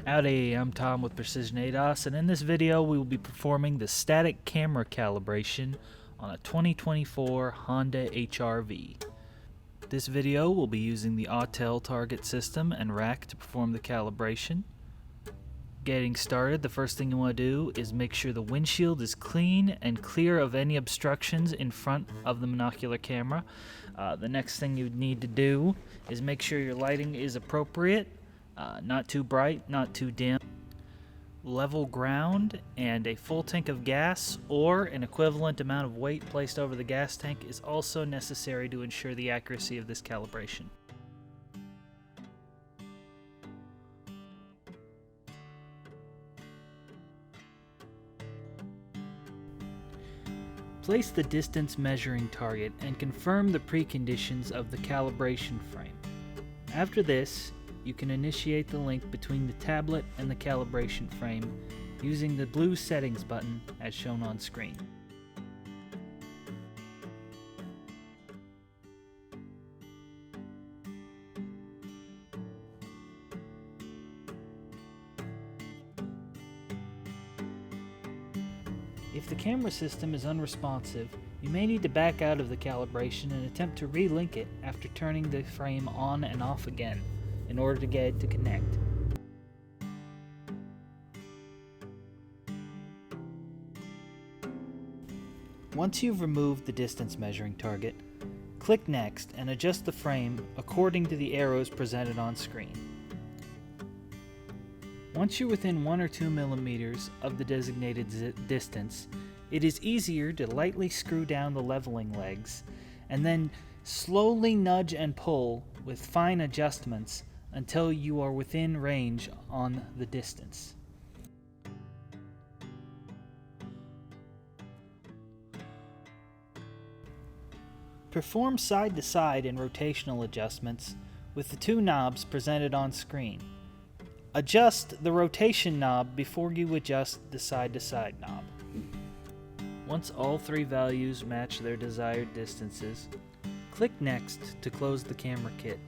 Howdy, I'm Tom with Precision ADOS, and in this video we will be performing the static camera calibration on a 2024 Honda HR-V. This video will be using the Autel target system and rack to perform the calibration. Getting started, the first thing you want to do is make sure the windshield is clean and clear of any obstructions in front of the monocular camera. The next thing you need to do is make sure your lighting is appropriate. Not too bright, not too dim. Level ground and a full tank of gas or an equivalent amount of weight placed over the gas tank is also necessary to ensure the accuracy of this calibration. Place the distance measuring target and confirm the preconditions of the calibration frame. After this, you can initiate the link between the tablet and the calibration frame using the blue settings button as shown on screen. If the camera system is unresponsive, you may need to back out of the calibration and attempt to relink it after turning the frame on and off again in order to get it to connect. Once you've removed the distance measuring target, click Next and adjust the frame according to the arrows presented on screen. Once you're within 1 or 2 millimeters of the designated distance, it is easier to lightly screw down the leveling legs and then slowly nudge and pull with fine adjustments until you are within range on the distance. Perform side-to-side and rotational adjustments with the 2 knobs presented on screen. Adjust the rotation knob before you adjust the side-to-side knob. Once all 3 values match their desired distances, click Next to close the camera kit.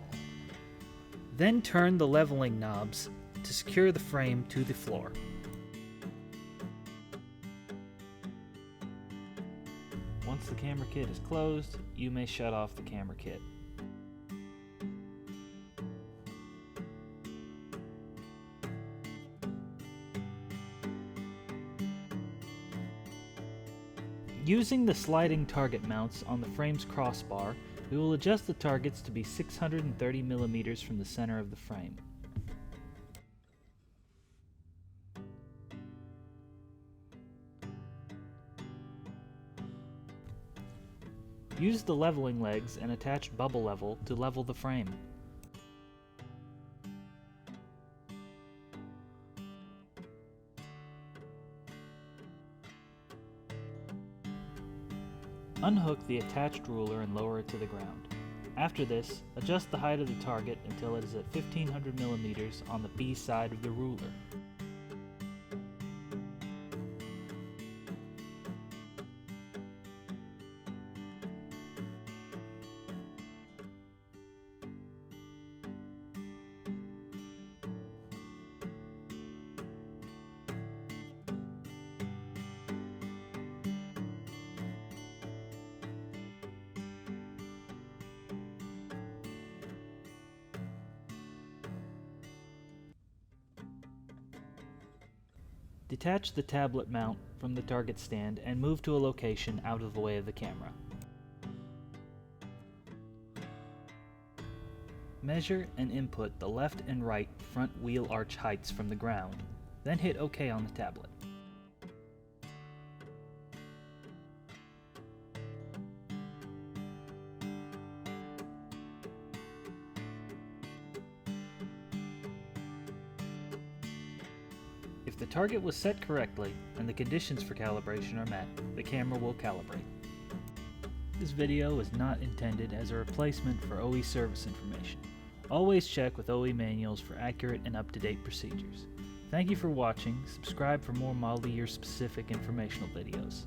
Then turn the leveling knobs to secure the frame to the floor. Once the camera kit is closed, you may shut off the camera kit. Using the sliding target mounts on the frame's crossbar, we will adjust the targets to be 630 millimeters from the center of the frame. Use the leveling legs and attached bubble level to level the frame. Unhook the attached ruler and lower it to the ground. After this, adjust the height of the target until it is at 1500 millimeters on the B side of the ruler. Detach the tablet mount from the target stand and move to a location out of the way of the camera. Measure and input the left and right front wheel arch heights from the ground, then hit OK on the tablet. If the target was set correctly and the conditions for calibration are met, the camera will calibrate. This video is not intended as a replacement for OE service information. Always check with OE manuals for accurate and up-to-date procedures. Thank you for watching. Subscribe for more model year specific informational videos.